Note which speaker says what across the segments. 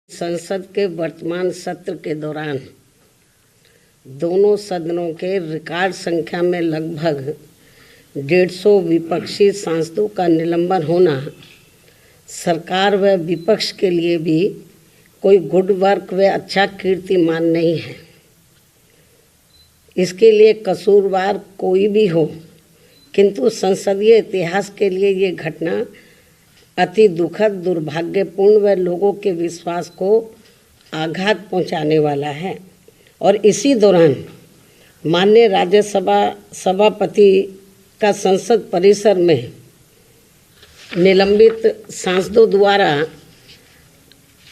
Speaker 1: संसद के वर्तमान सत्र के दौरान दोनों सदनों के रिकॉर्ड संख्या में लगभग 150 विपक्षी सांसदों का निलंबन होना सरकार व विपक्ष के लिए भी कोई गुड वर्क व अच्छा कीर्तिमान नहीं है। इसके लिए कसूरवार कोई भी हो, किंतु संसदीय इतिहास के लिए ये घटना अति दुखद, दुर्भाग्यपूर्ण व लोगों के विश्वास को आघात पहुंचाने वाला है। और इसी दौरान माननीय राज्यसभा सभापति का संसद परिसर में निलंबित सांसदों द्वारा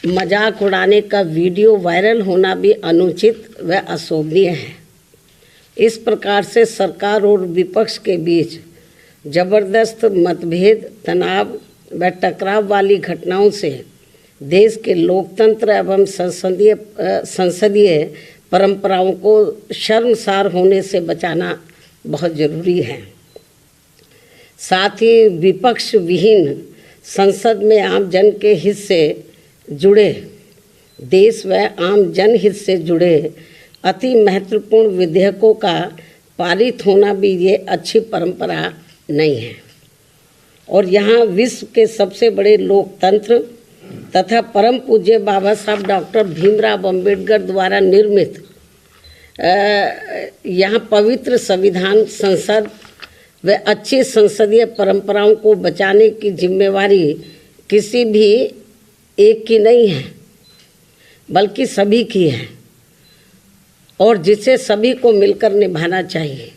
Speaker 1: मजाक उड़ाने का वीडियो वायरल होना भी अनुचित व अशोभनीय है। इस प्रकार से सरकार और विपक्ष के बीच जबरदस्त मतभेद, तनाव व टकराव वाली घटनाओं से देश के लोकतंत्र एवं संसदीय परंपराओं को शर्मसार होने से बचाना बहुत जरूरी है। साथ ही विपक्ष विहीन संसद में आम जन के हित से जुड़े, देश व आम जनहित से जुड़े अति महत्वपूर्ण विधेयकों का पारित होना भी ये अच्छी परंपरा नहीं है। और यहाँ विश्व के सबसे बड़े लोकतंत्र तथा परम पूज्य बाबा साहब डॉक्टर भीमराव अंबेडकर द्वारा निर्मित यहाँ पवित्र संविधान, संसद व अच्छी संसदीय परंपराओं को बचाने की जिम्मेवारी किसी भी एक की नहीं है, बल्कि सभी की है और जिसे सभी को मिलकर निभाना चाहिए।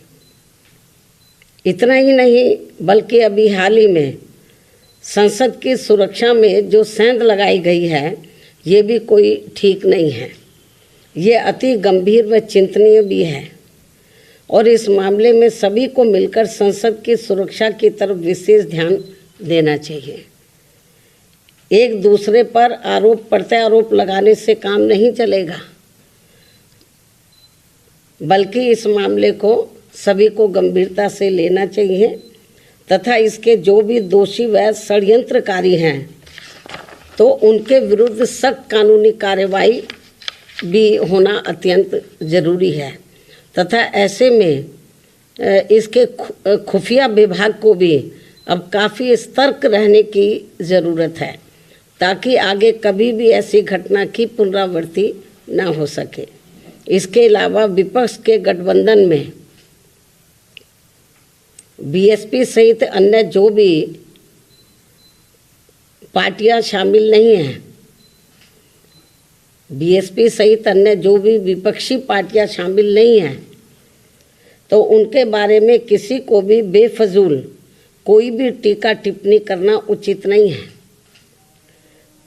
Speaker 1: इतना ही नहीं, बल्कि अभी हाल ही में संसद की सुरक्षा में जो सेंध लगाई गई है, ये भी कोई ठीक नहीं है। ये अति गंभीर व चिंतनीय भी है और इस मामले में सभी को मिलकर संसद की सुरक्षा की तरफ विशेष ध्यान देना चाहिए। एक दूसरे पर आरोप प्रत्यारोप लगाने से काम नहीं चलेगा, बल्कि इस मामले को सभी को गंभीरता से लेना चाहिए तथा इसके जो भी दोषी व षड्यंत्रकारी हैं तो उनके विरुद्ध सख्त कानूनी कार्रवाई भी होना अत्यंत जरूरी है तथा ऐसे में इसके खुफिया विभाग को भी अब काफ़ी सतर्क रहने की ज़रूरत है ताकि आगे कभी भी ऐसी घटना की पुनरावृत्ति न हो सके। इसके अलावा विपक्ष के गठबंधन में बीएसपी सहित अन्य जो भी पार्टियां शामिल नहीं हैं, बीएसपी सहित अन्य जो भी विपक्षी पार्टियां शामिल नहीं हैं, तो उनके बारे में किसी को भी बेफजूल कोई भी टीका टिप्पणी करना उचित नहीं है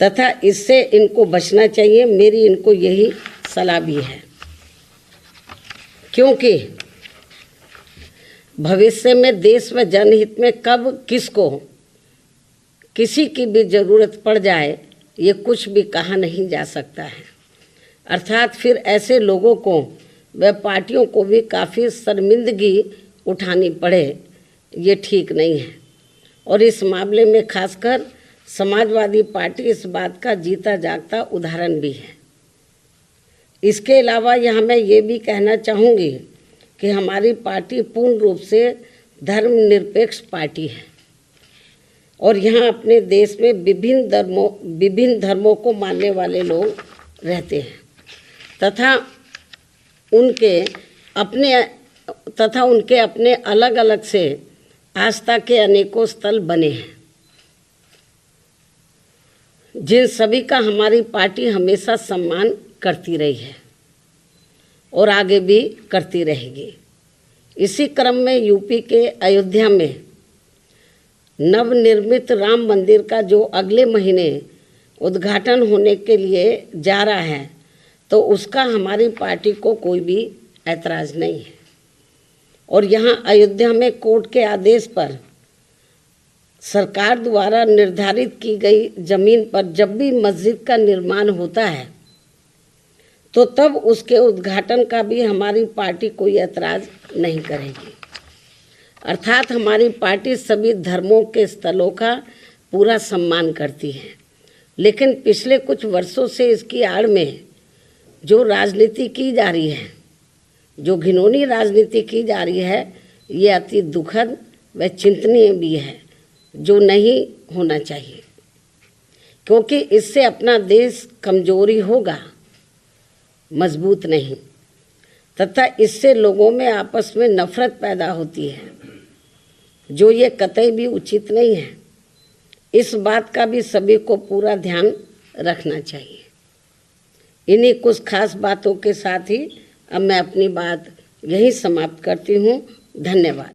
Speaker 1: तथा इससे इनको बचना चाहिए। मेरी इनको यही सलाह भी है, क्योंकि भविष्य में देश व जनहित में कब किसको किसी की भी ज़रूरत पड़ जाए, ये कुछ भी कहा नहीं जा सकता है। अर्थात फिर ऐसे लोगों को व पार्टियों को भी काफ़ी शर्मिंदगी उठानी पड़े, ये ठीक नहीं है। और इस मामले में खासकर समाजवादी पार्टी इस बात का जीता जागता उदाहरण भी है। इसके अलावा यहाँ मैं ये भी कहना चाहूँगी कि हमारी पार्टी पूर्ण रूप से धर्मनिरपेक्ष पार्टी है और यहाँ अपने देश में विभिन्न धर्मों को मानने वाले लोग रहते हैं तथा उनके अपने अलग अलग से आस्था के अनेकों स्थल बने हैं, जिन सभी का हमारी पार्टी हमेशा सम्मान करती रही है और आगे भी करती रहेगी। इसी क्रम में यूपी के अयोध्या में नवनिर्मित राम मंदिर का जो अगले महीने उद्घाटन होने के लिए जा रहा है, तो उसका हमारी पार्टी को कोई भी ऐतराज़ नहीं है। और यहाँ अयोध्या में कोर्ट के आदेश पर सरकार द्वारा निर्धारित की गई जमीन पर जब भी मस्जिद का निर्माण होता है, तो तब उसके उद्घाटन का भी हमारी पार्टी कोई ऐतराज़ नहीं करेगी। अर्थात हमारी पार्टी सभी धर्मों के स्थलों का पूरा सम्मान करती है लेकिन पिछले कुछ वर्षों से इसकी आड़ में जो राजनीति की जा रही है, जो घिनौनी राजनीति की जा रही है, ये अति दुखद व चिंतनीय भी है, जो नहीं होना चाहिए, क्योंकि इससे अपना देश कमजोरी होगा, मजबूत नहीं, तथा इससे लोगों में आपस में नफरत पैदा होती है, जो ये कतई भी उचित नहीं है। इस बात का भी सभी को पूरा ध्यान रखना चाहिए। इन्हीं कुछ खास बातों के साथ ही अब मैं अपनी बात यहीं समाप्त करती हूँ। धन्यवाद।